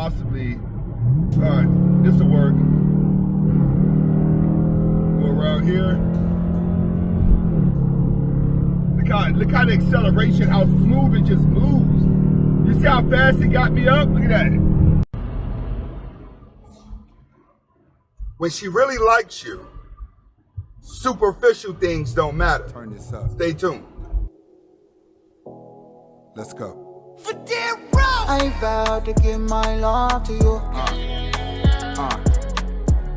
Possibly, alright, this'll work. Go around here. Look how the acceleration, how smooth it just moves. You see how fast it got me up? Look at that. When she really likes you, superficial things don't matter. Turn this up. Stay tuned. Let's go. For damn wrong. I vowed to give my love to you.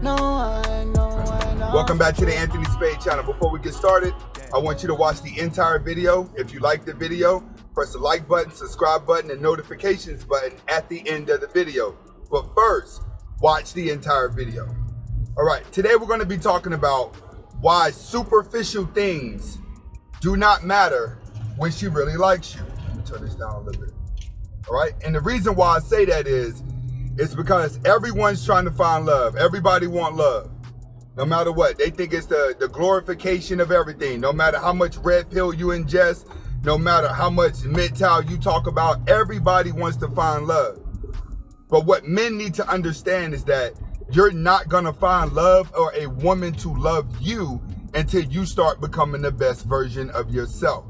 No, I know. Welcome back to the Anthony Spade channel. Before we get started, I want you to watch the entire video. If you like the video, press the like button, subscribe button, and notifications button at the end of the video. But first, watch the entire video. All right, today we're going to be talking about why superficial things do not matter when she really likes you. Let me turn this down a little bit. All right, and the reason why I say that is because everyone's trying to find love. Everybody wants love. No matter what, they think it's the glorification of everything. No matter how much red pill you ingest, no matter how much MGTOW you talk about, everybody wants to find love. But what men need to understand is that you're not gonna find love or a woman to love you until you start becoming the best version of yourself.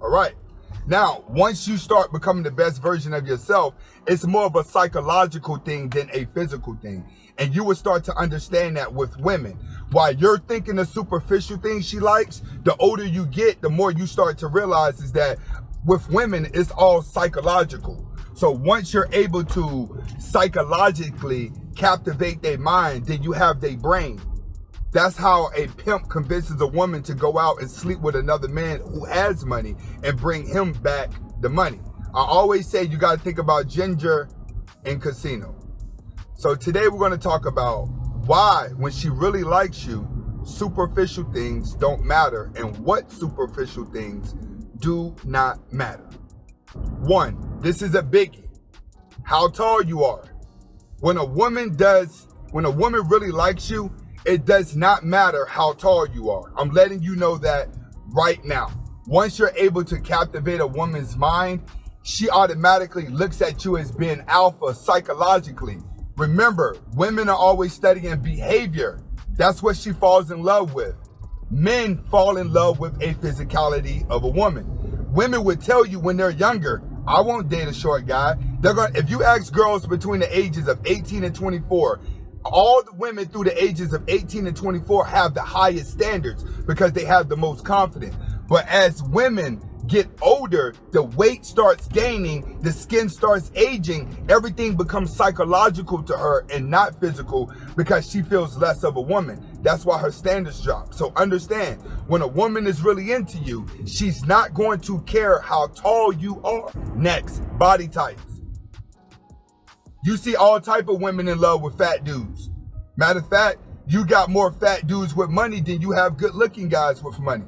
All right. Now, once you start becoming the best version of yourself, it's more of a psychological thing than a physical thing. And you will start to understand that with women. While you're thinking the superficial things she likes, the older you get, the more you start to realize is that with women, it's all psychological. So once you're able to psychologically captivate their mind, then you have their brain. That's how a pimp convinces a woman to go out and sleep with another man who has money and bring him back the money. I always say you got to think about Ginger and Casino. So today we're going to talk about why, when she really likes you, superficial things don't matter and what superficial things do not matter. One, this is a biggie. How tall you are. When a woman really likes you, it does not matter how tall you are. I'm letting you know that right now. Once you're able to captivate a woman's mind, she automatically looks at you as being alpha psychologically. Remember, women are always studying behavior. That's what she falls in love with. Men fall in love with a physicality of a woman. Women would tell you when they're younger, I won't date a short guy. If you ask girls between the ages of 18 and 24, all the women through the ages of 18 and 24 have the highest standards because they have the most confidence. But as women get older, the weight starts gaining, the skin starts aging, everything becomes psychological to her and not physical because she feels less of a woman. That's why her standards drop. So understand, when a woman is really into you, she's not going to care how tall you are. Next, body types. You see all type of women in love with fat dudes. Matter of fact, you got more fat dudes with money than you have good looking guys with money.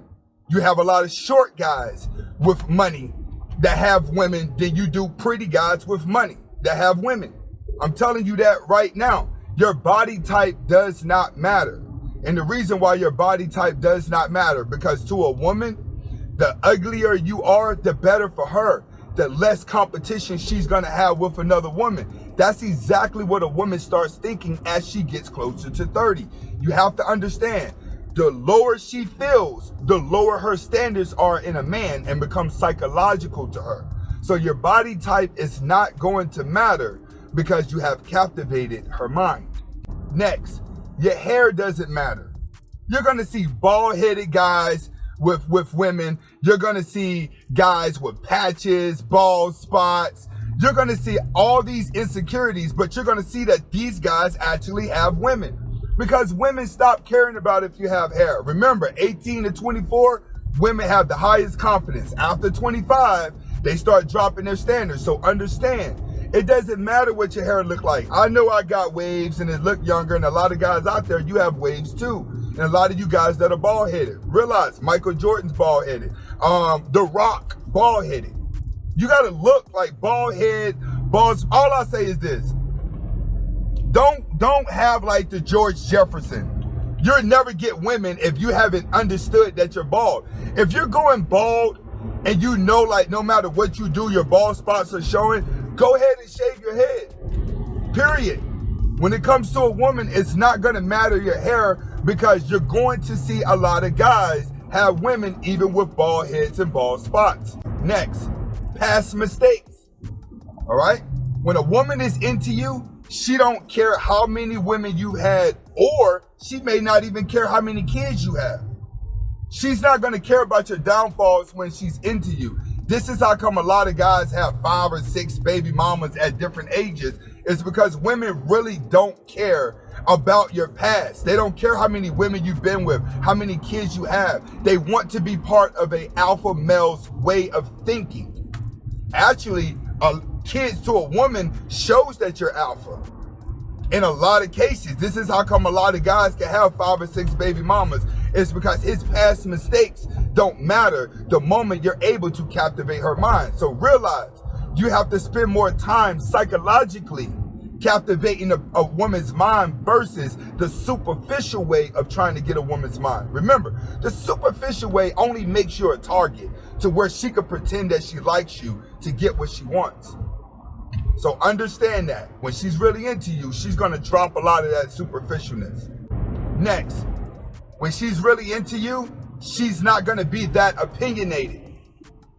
You have a lot of short guys with money that have women than you do pretty guys with money that have women. I'm telling you that right now. Your body type does not matter. And the reason why your body type does not matter, because to a woman, the uglier you are, the better for her. The less competition she's gonna have with another woman. That's exactly what a woman starts thinking as she gets closer to 30. You have to understand, the lower she feels, the lower her standards are in a man and become psychological to her. So your body type is not going to matter because you have captivated her mind. Next, your hair doesn't matter. You're gonna see bald-headed guys with women. You're gonna see guys with patches, bald spots. You're gonna see all these insecurities, but you're gonna see that these guys actually have women because women stop caring about if you have hair. Remember, 18 to 24, women have the highest confidence. After 25, they start dropping their standards. So understand, it doesn't matter what your hair look like. I know I got waves and it look younger, and a lot of guys out there, you have waves too. And a lot of you guys that are bald-headed. Realize Michael Jordan's bald-headed. The Rock, bald-headed. You gotta look like bald head, balls. All I say is this. Don't have like the George Jefferson. You'll never get women if you haven't understood that you're bald. If you're going bald and you know, like, no matter what you do, your bald spots are showing, go ahead and shave your head. period. When it comes to a woman, it's not gonna matter your hair, because you're going to see a lot of guys have women even with bald heads and bald spots. Next, past mistakes. All right? When a woman is into you, she don't care how many women you had, or she may not even care how many kids you have. She's not gonna care about your downfalls when she's into you. This is how come a lot of guys have 5 or 6 baby mamas at different ages. It's because women really don't care about your past. They don't care how many women you've been with, how many kids you have. They want to be part of an alpha male's way of thinking. Actually, kids to a woman shows that you're alpha. In a lot of cases, this is how come a lot of guys can have 5 or 6 baby mamas. It's because his past mistakes don't matter the moment you're able to captivate her mind. So realize you have to spend more time psychologically captivating a woman's mind versus the superficial way of trying to get a woman's mind. Remember, the superficial way only makes you a target to where she could pretend that she likes you to get what she wants. So understand that when she's really into you, she's gonna drop a lot of that superficialness. Next, when she's really into you, she's not gonna be that opinionated,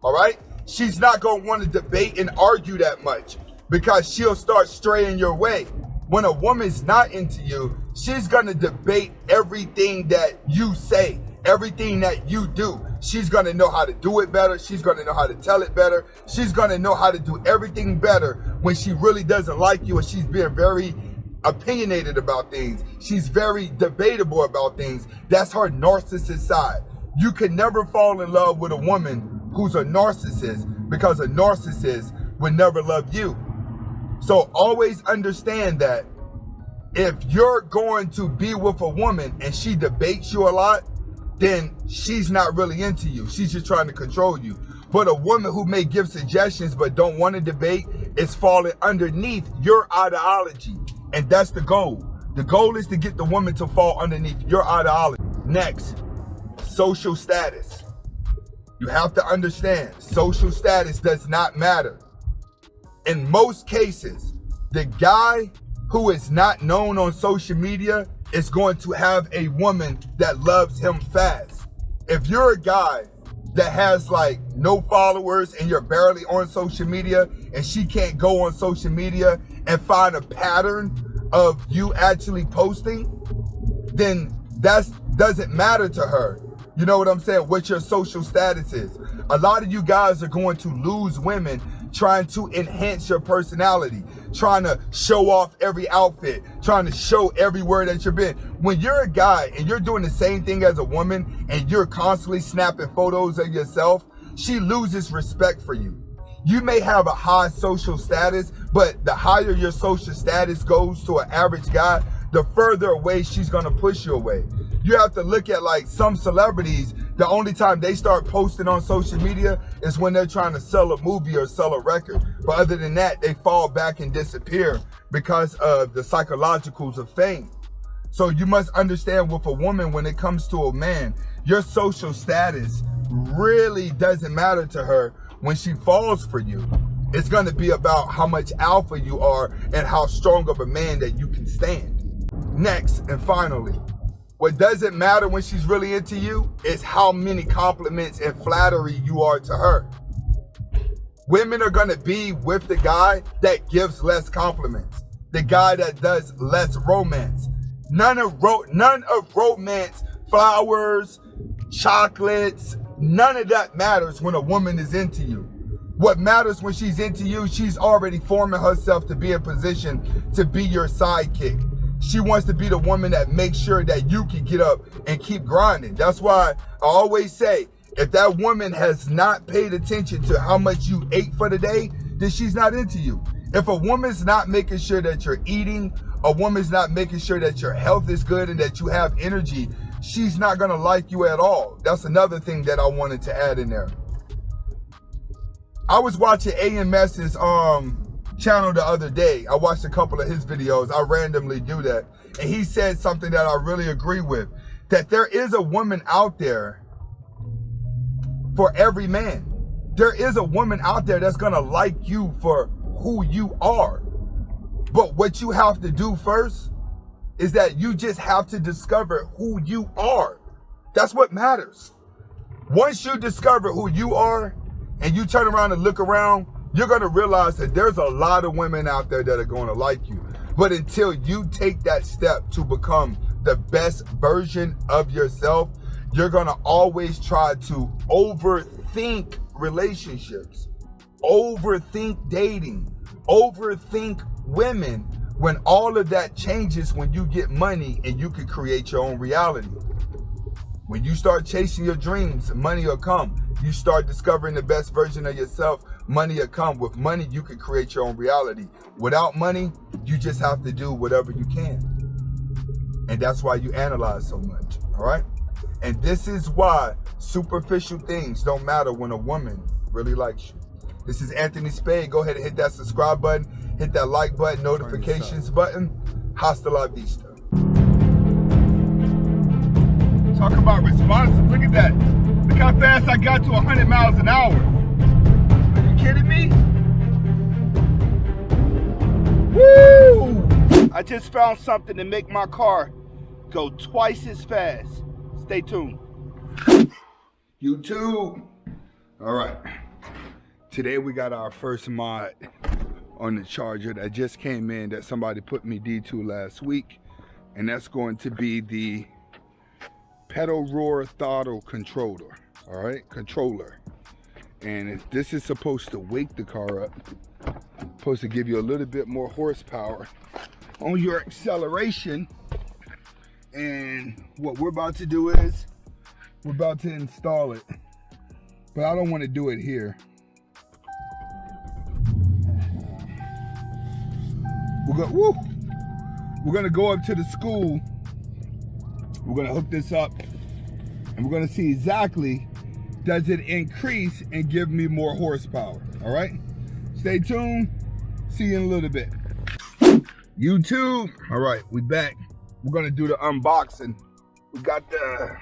all right? She's not gonna wanna debate and argue that much because she'll start straying your way. When a woman's not into you, she's gonna debate everything that you say, everything that you do. She's gonna know how to do it better. She's gonna know how to tell it better. She's gonna know how to do everything better when she really doesn't like you and she's being very opinionated about things. She's very debatable about things. That's her narcissist side. You can never fall in love with a woman who's a narcissist, because a narcissist would never love you. So always understand that if you're going to be with a woman and she debates you a lot, then she's not really into you. She's just trying to control you. But a woman who may give suggestions but don't want to debate is falling underneath your ideology. And that's the goal. The goal is to get the woman to fall underneath your ideology. Next, social status. You have to understand, social status does not matter. In most cases, the guy who is not known on social media is going to have a woman that loves him fast. If you're a guy that has like no followers and you're barely on social media and she can't go on social media and find a pattern of you actually posting, then that doesn't matter to her. You know what I'm saying? What your social status is. A lot of you guys are going to lose women trying to enhance your personality, trying to show off every outfit, trying to show everywhere that you've been. When you're a guy and you're doing the same thing as a woman and you're constantly snapping photos of yourself, she loses respect for you. You may have a high social status, but the higher your social status goes to an average guy, the further away she's gonna push you away. You have to look at like some celebrities, the only time they start posting on social media is when they're trying to sell a movie or sell a record. But other than that, they fall back and disappear because of the psychologicals of fame. So you must understand with a woman, when it comes to a man, your social status really doesn't matter to her when she falls for you. It's gonna be about how much alpha you are and how strong of a man that you can stand. Next and finally, what doesn't matter when she's really into you is how many compliments and flattery you are to her. Women are gonna be with the guy that gives less compliments, the guy that does less romance. None of romance, flowers, chocolates, none of that matters when a woman is into you. What matters when she's into you, she's already forming herself to be in position to be your sidekick. She wants to be the woman that makes sure that you can get up and keep grinding. That's why I always say, if that woman has not paid attention to how much you ate for the day, then she's not into you. If a woman's not making sure that you're eating, a woman's not making sure that your health is good and that you have energy, she's not gonna like you at all. That's another thing that I wanted to add in there. I was watching AMS's channel the other day. I watched a couple of his videos. I randomly do that. And he said something that I really agree with, that there is a woman out there for every man. There is a woman out there that's gonna like you for who you are. But what you have to do first is that you just have to discover who you are. That's what matters. Once you discover who you are and you turn around and look around, you're gonna realize that there's a lot of women out there that are gonna like you. But until you take that step to become the best version of yourself, you're gonna always try to overthink relationships, overthink dating, overthink women, when all of that changes when you get money and you can create your own reality. When you start chasing your dreams, money will come. You start discovering the best version of yourself, money will come. With money, you can create your own reality. Without money, you just have to do whatever you can. And that's why you analyze so much, all right? And this is why superficial things don't matter when a woman really likes you. This is Anthony Spade. Go ahead and hit that subscribe button, hit that like button, notifications button. Hasta la vista. Talk about responsive. Look at that. Look how fast I got to 100 miles an hour. Are you kidding me? Woo! I just found something to make my car go twice as fast. Stay tuned. YouTube. All right. Today we got our first mod on the Charger that just came in that somebody put me D2 last week. And that's going to be the pedal roar throttle controller, all right, controller. And this is supposed to wake the car up, supposed to give you a little bit more horsepower on your acceleration. And what we're about to do is we're about to install it, but I don't want to do it here. We're gonna go up to the school. We're gonna hook this up and we're gonna see exactly, does it increase and give me more horsepower, all right? Stay tuned, see you in a little bit. YouTube, all right, we back. We're gonna do the unboxing. We got the